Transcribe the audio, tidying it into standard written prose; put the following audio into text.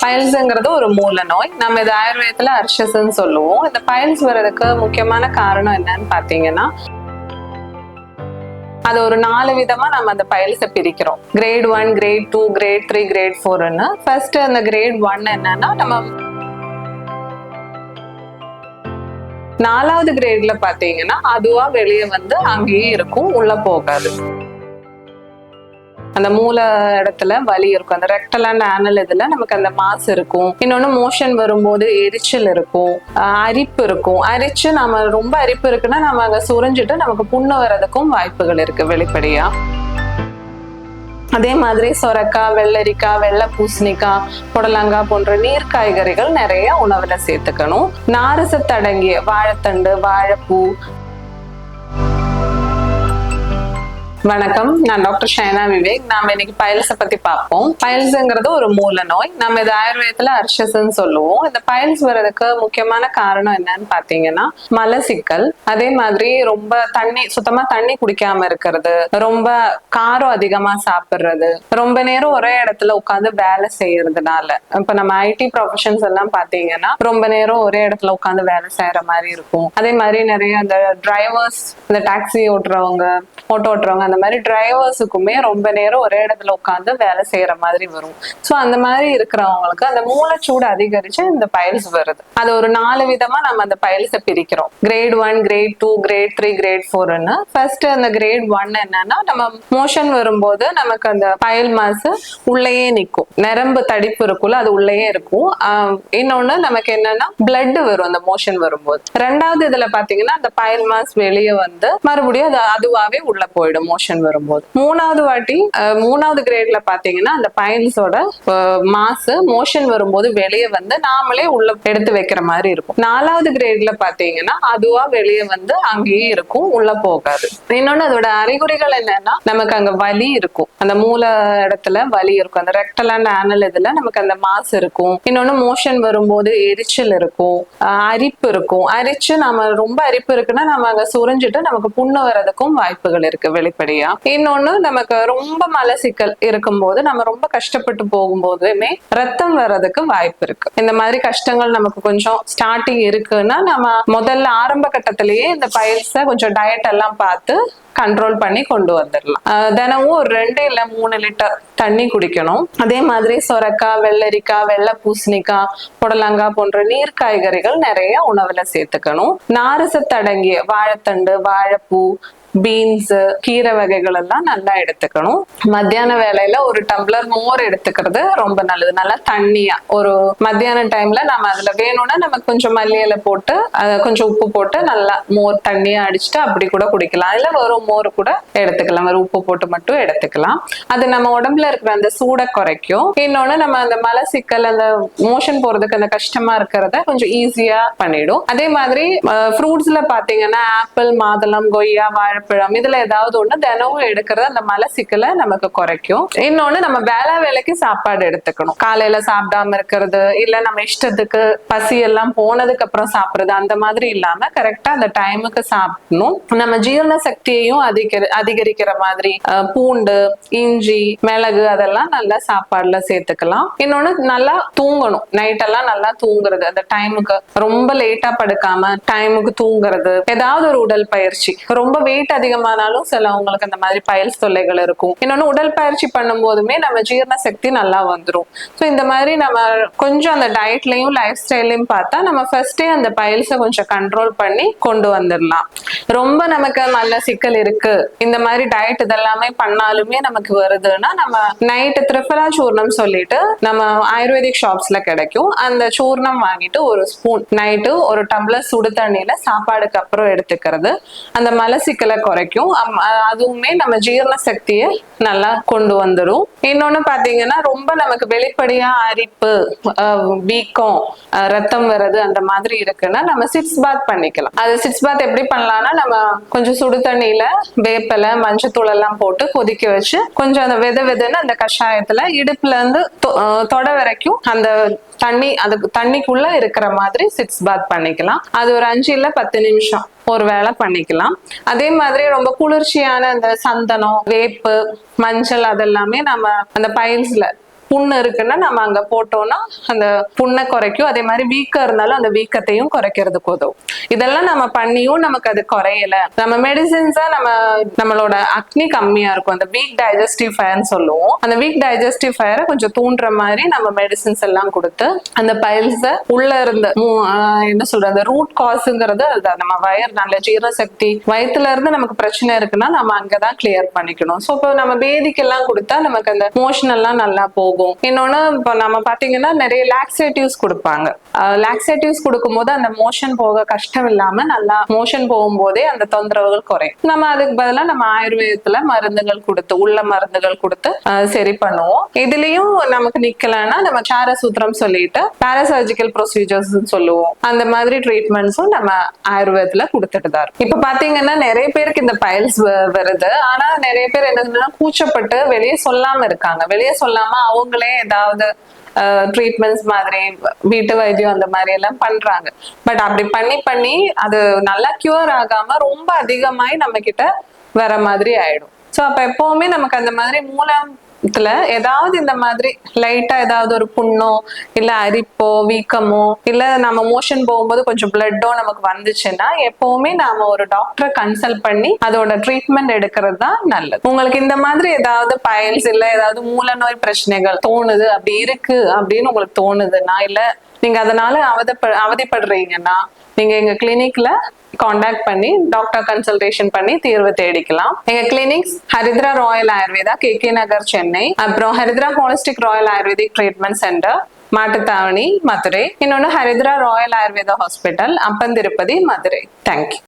பைல்ஸ்ங்கிறது ஒரு மூல நோய். நம்ம இது ஆயுர்வேதத்துல அர்ஷஸ்ன்னு சொல்லுவோம். இந்த பைல்ஸ் வர்றதுக்கு முக்கியமான காரணம் என்னன்னு பாத்தீங்கன்னா, அது ஒரு 4 விதமா நம்ம அந்த பைல்ஸை பிரிக்கிறோம். கிரேட் 1, கிரேட் 2, கிரேட் 3, கிரேட் 4ன்னு. ஃபர்ஸ்ட் அந்த கிரேட் 1 என்னன்னா, நம்ம 4வது கிரேட்ல பாத்தீங்கன்னா அதுவா வெளியே வந்து அங்கேயே இருக்கும், உள்ள போகாது. அந்த மூல இடத்துல வலி இருக்கும். அந்த ரெக்டல் அண்ட் ஆனல் இதுல நமக்கு அந்த மாஸ் இருக்கும். இன்னொன்னு மோஷன் வரும்போது எரிச்சல் இருக்கும், அரிப்பு இருக்கும். அரிச்சு நம்ம ரொம்ப அரிப்பு இருக்குன்னா நம்ம அங்க சுரிஞ்சிட்டு நமக்கு புண்ணு வர்றதுக்கும் வாய்ப்புகள் இருக்கு வெளிப்படையா. அதே மாதிரி சொரக்காய், வெள்ளரிக்காய், வெள்ளை பூசணிக்காய், புடலங்காய் போன்ற நீர் காய்கறிகள் நிறைய உணவுல சேர்த்துக்கணும். நார்சத்து அடங்கிய வாழைத்தண்டு, வாழைப்பூ. வணக்கம், நான் டாக்டர் ஷைனா விவேக். நாம இன்னைக்கு பைல்ஸை பத்தி பார்ப்போம். பைல்ஸ்ங்கிறது ஒரு மூல நோய். நம்ம இது ஆயுர்வேதத்துல அர்ஷஸ்ன்னு சொல்லுவோம். இந்த பைல்ஸ் வர்றதுக்கு முக்கியமான காரணம் என்னன்னு பாத்தீங்கன்னா, மலச்சிக்கல். அதே மாதிரி ரொம்ப சுத்தமா தண்ணி குடிக்காம இருக்கிறது, ரொம்ப காரம் அதிகமா சாப்பிடுறது, ரொம்ப நேரம் ஒரே இடத்துல உட்காந்து வேலை செய்யறதுனால. இப்ப நம்ம ஐடி ப்ரொஃபஷன்ஸ் எல்லாம் பாத்தீங்கன்னா ரொம்ப நேரம் ஒரே இடத்துல உட்காந்து வேலை செய்யற மாதிரி இருக்கும். அதே மாதிரி நிறைய அந்த டிரைவர்ஸ், இந்த டாக்ஸி ஓட்டுறவங்க, ஆட்டோ ஓட்டுறவங்க, அந்த மாதிரி டிரைவர்ஸுக்குமே ரொம்ப நேரம் ஒரே இடத்துல உட்காந்து வேலை செய்யற மாதிரி வரும். ஸோ அந்த மாதிரி இருக்கிறவங்களுக்கு அந்த மூளைச்சூடு அதிகரிச்சு இந்த பைல்ஸ் வருது. அது ஒரு 4 விதமா நம்ம அந்த பைல்ஸை பிரிக்கிறோம். கிரேட் 1, கிரேட் 2, கிரேட் 3, கிரேட் 4ன்னு. ஃபர்ஸ்ட் அந்த கிரேட் 1 என்னன்னா, நம்ம மோஷன் வரும்போது நமக்கு அந்த பைல் மாஸ் உள்ளேயே நிற்கும். நரம்பு தடிப்பு இருக்குல்ல, அது உள்ளேயே இருக்கும். இன்னொன்னு நமக்கு என்னன்னா, பிளட் வரும் அந்த மோஷன் வரும்போது. 2வது இதுல பாத்தீங்கன்னா அந்த பைல் மாஸ் வெளியே வந்து மறுபடியும் அது அதுவாவே உள்ள போயிடும் மோஷன் வரும்போது. 3வது கிரேட்ல பாத்தீங்கன்னா அந்த பைல்ஸோட மாஸ் மோஷன் வரும்போது வெளியே வந்து நாமளே உள்ள எடுத்து வைக்கிற மாதிரி இருக்கும். 4வது கிரேட்ல பாத்தீங்கன்னா அதுவா வெளியே வந்து அங்கேயே இருக்கும், உள்ள போகாது. இன்னொன்னு அதோட அறிகுறிகள் என்னன்னா, நமக்கு அங்க வலி இருக்கும். அந்த மூல இடத்துல வலி இருக்கும். அந்த ரெக்டல் அண்ட் ஆனல் இதுல நமக்கு அந்த மாஸ் இருக்கும். இன்னொன்னு மோஷன் வரும்போது எரிச்சல் இருக்கும், அரிப்பு இருக்கும். அரிச்சு நம்ம ரொம்ப அரிப்பு இருக்குன்னா நம்ம அங்க சுரிஞ்சிட்டு நமக்கு புண்ணு வர்றதுக்கும் வாய்ப்புகள் இருக்கு வெளிப்படையா. இன்னொன்னு நமக்கு ரொம்ப மலச்சிக்கல் இருக்கும்போது, நம்ம ரொம்ப கஷ்டப்பட்டு போகும்போதுமே ரத்தம் வர்றதுக்கு வாய்ப்பு இருக்கு. இந்த மாதிரி கஷ்டங்கள் நமக்கு கொஞ்சம் ஸ்டார்டிங் இருக்குன்னா நம்ம முதல்ல ஆரம்ப கட்டத்திலேயே இந்த பைல்ஸை கொஞ்சம் டயட் எல்லாம் பார்த்து கண்ட்ரோல் பண்ணி கொண்டு வந்துடலாம். தினமும் ஒரு 2 இல்ல 3 லிட்டர் தண்ணி குடிக்கணும். அதே மாதிரி சொரக்காய், வெள்ளரிக்காய், வெள்ளை பூசணிக்காய், புடலங்காய் போன்ற நீர் காய்கறிகள் நிறைய உணவுல சேர்த்துக்கணும். நார்சத்து அடங்கிய வாழைத்தண்டு, வாழைப்பூ, பீன்ஸ், கீரை வகைகள் எல்லாம் நல்லா எடுத்துக்கணும். மத்தியான வேலையில ஒரு டம்ளர் மோர் எடுத்துக்கிறது ரொம்ப நல்லது. நல்லா தண்ணியா ஒரு மத்தியான டைம்ல நம்ம அதுல வேணும்னா நமக்கு கொஞ்சம் மல்லியில போட்டு கொஞ்சம் உப்பு போட்டு நல்லா மோர் தண்ணியா அடிச்சுட்டு அப்படி கூட குடிக்கலாம். அதுல வெறும் மோர் கூட எடுத்துக்கலாம், வெறும் உப்பு போட்டு மட்டும் எடுத்துக்கலாம். அது நம்ம உடம்புல இருக்கிற அந்த சூடை குறைக்கும். இன்னொன்னு நம்ம அந்த மலச்சிக்கல், அந்த மோஷன் போறதுக்கு அந்த கஷ்டமா இருக்கிறத கொஞ்சம் ஈஸியா பண்ணிடும். அதே மாதிரி ஃப்ரூட்ஸ்ல பாத்தீங்கன்னா ஆப்பிள், மாதுளம், கொய்யா, வாழைப்பழம், இதுல ஏதாவது ஒண்ணு தினமும் எடுக்கிறது அந்த மலச்சிக்கலை நமக்கு குறைக்கும். இன்னொன்னு நம்ம வேலைக்கு சாப்பாடு எடுத்துக்கணும். காலையில சாப்பிடாம இருக்கிறது, இல்ல நம்ம இஷ்டத்துக்கு பசி எல்லாம் போனதுக்கு அப்புறம் சாப்பிடுறது, அந்த மாதிரி இல்லாம கரெக்டா அந்த டைமுக்கு சாப்பிடணும். நம்ம ஜீரண சக்தியையும் அதிகரிக்கிற மாதிரி பூண்டு, இஞ்சி, மிளகு அதெல்லாம் நல்லா சாப்பாடுல சேர்த்துக்கலாம். இன்னொன்னு நல்லா தூங்கணும். நைட் எல்லாம் நல்லா தூங்குறது, அந்த டைமுக்கு ரொம்ப லேட்டா படுக்காம டைமுக்கு தூங்குறது. ஏதாவது ஒரு உடல் பயிற்சி. ரொம்ப வெயிட் அதிகமானாலும் சிலவங்களுக்கு அந்த மாதிரி பைல்ஸ் தொல்லைகள் இருக்கும். இன்னொன்னு உடல் பயிற்சி பண்ணும் போதுமே நம்ம ஜீரண சக்தி நல்லா வந்துடும். ஸோ இந்த மாதிரி நம்ம கொஞ்சம் அந்த டயட்லயும் லைஃப் ஸ்டைலையும் பார்த்தா நம்ம ஃபர்ஸ்டே அந்த பைல்ஸை கொஞ்சம் கண்ட்ரோல் பண்ணி கொண்டு வந்துடலாம். ரொம்ப நமக்கு நல்ல சிக்கல் இருக்கு, இந்த மாதிரி டயட் இதெல்லாமே பண்ணாலுமே நமக்கு வருதுன்னா நம்ம நைட்டு திரிஃபலா சூர்ணம் சொல்லிட்டு நம்ம ஆயுர்வேதிக் ஷாப்ஸ்ல கிடைக்கும். அந்த சூர்ணம் வாங்கிட்டு ஒரு ஸ்பூன் நைட்டு ஒரு டம்ளர் சுடு தண்ணியில சாப்பாடுக்கு அப்புறம் எடுத்துக்கிறது அந்த மலச்சிக்கலை குறைக்கும். அதுவுமே நம்ம ஜீரண சக்தியை நல்லா கொண்டு வந்துடும். இன்னொன்னு பாத்தீங்கன்னா ரொம்ப நமக்கு வெளிப்படையா அரிப்பு, வீக்கம், ரத்தம் வர்றது அந்த மாதிரி இருக்குன்னா நம்ம சிட்ஸ் பாத் பண்ணிக்கலாம். அது சிட்ஸ் பாத் எப்படி பண்ணலாம்னா, நம்ம கொஞ்சம் சுடு தண்ணியில வேப்பலை, மஞ்சத்தூள் எல்லாம் போட்டு கொதிக்க வச்சு கொஞ்சம் அந்த வெதுன்னு அந்த கஷாயத்துல இடுப்புல இருந்து தொட வரைக்கும் அந்த தண்ணிக்குள்ள இருக்கிற மாதிரி சிட்ஸ் பாத் பண்ணிக்கலாம். அது ஒரு 5 இல்ல 10 நிமிஷம் ஒரு வேளை பண்ணிக்கலாம். அதே மாதிரி ரொம்ப குளிர்ச்சியான அந்த சந்தனம், வேப்பு, மஞ்சள் அதெல்லாமே நம்ம அந்த பைல்ஸ்ல புண்ணு இருக்குன்னா நம்ம அங்க போட்டோம்னா அந்த புண்ணை குறைக்கும். அதே மாதிரி வீக்கம் இருந்தாலும் அந்த வீக்கத்தையும் குறைக்கிறதுக்கு உதவும். இதெல்லாம் நம்ம பண்ணியும் நமக்கு அது குறையல, நம்ம மெடிசின்ஸா நம்மளோட அக்னி கம்மியா இருக்கும், அந்த வீக் டைஜஸ்டிவ் ஃபயர்னு சொல்லுவோம். அந்த வீக் டைஜஸ்டிவ் ஃபயரை கொஞ்சம் தூண்டுற மாதிரி நம்ம மெடிசின்ஸ் எல்லாம் கொடுத்து அந்த பைல்ஸ உள்ள இருந்து என்ன சொல்றது, அந்த ரூட் காசுங்கிறது அதுதான். நம்ம வயர் நல்ல ஜீரண சக்தி, வயிற்றுல இருந்து நமக்கு பிரச்சனை இருக்குன்னா நம்ம அங்கதான் கிளியர் பண்ணிக்கணும். ஸோ இப்போ நம்ம பேதிக்கெல்லாம் கொடுத்தா நமக்கு அந்த மோஷன் எல்லாம் நல்லா போகும். இன்னொன்னு இப்போ நம்ம பாத்தீங்கன்னா நிறைய லாக்ஸேட்டிவ்ஸ் கொடுப்பாங்க. லாக்ஸேட்டிவ்ஸ் கொடுக்கும்போது அந்த மோஷன் போக கஷ்டம் இல்லாம நல்லா மோஷன் போகும்போதே அந்த தொந்தரவுகள் குறையும். நம்ம அதுக்கு பதிலாக நம்ம ஆயுர்வேதத்துல மருந்துகள் கொடுத்து, உள்ள மருந்துகள் கொடுத்து சரி பண்ணுவோம். இதுலயும் நமக்கு நிக்கலன்னா நம்ம சாரசூத்திரம் சொல்லிட்டு பாராசர்ஜிக்கல் ப்ரொசீஜர்ஸ் சொல்லுவோம். அந்த மாதிரி ட்ரீட்மெண்ட்ஸும் நம்ம ஆயுர்வேதத்துல கொடுத்துட்டு தான் இருக்கும். இப்ப பாத்தீங்கன்னா நிறைய பேருக்கு இந்த பைல்ஸ் வருது. ஆனா நிறைய பேர் என்னதுன்னா கூச்சப்பட்டு வெளியே சொல்லாம இருக்காங்க. வெளியே சொல்லாம அவங்களே ஏதாவது ட்ரீட்மெண்ட்ஸ் மாதிரி வீட்டு வைத்தியம் அந்த மாதிரி எல்லாம் பண்றாங்க. பட் அப்படி பண்ணி அது நல்லா கியூர் ஆகாம ரொம்ப அதிகமாயி நம்ம கிட்ட வர மாதிரி ஆயிடும். ஸோ அப்ப எப்பவுமே நமக்கு அந்த மாதிரி மூலத்துல ஏதாவது இந்த மாதிரி லைட்டா ஏதாவது ஒரு புண்ணோ இல்ல அரிப்போ வீக்கமோ இல்ல நம்ம மோஷன் போகும்போது கொஞ்சம் பிளட்டோ நமக்கு வந்துச்சுன்னா எப்பவுமே நாம ஒரு டாக்டரை கன்சல்ட் பண்ணி அதோட ட்ரீட்மெண்ட் எடுக்கிறது தான் நல்லது. உங்களுக்கு இந்த மாதிரி ஏதாவது பைல்ஸ் இல்ல ஏதாவது மூல நோய் பிரச்சனைகள் தோணுது, அப்படி இருக்கு அப்படின்னு உங்களுக்கு தோணுதுன்னா, இல்ல நீங்க அதனால அவதிப்படுறீங்கன்னா நீங்க எங்க கிளினிக்ல காண்டாக்ட் பண்ணி டாக்டர் கன்சல்டேஷன் பண்ணி தீர்வு தேடிக்கலாம். எங்க clinics Haritra royal Ayurveda, KK Nagar, Chennai. அப்புறம் Haritra holistic royal Ayurvedic treatment centre, Mattuthavani, Madurai. இன்னொன்னு Haritra royal Ayurveda hospital, Appanthirupathi, Madurai. Thank you.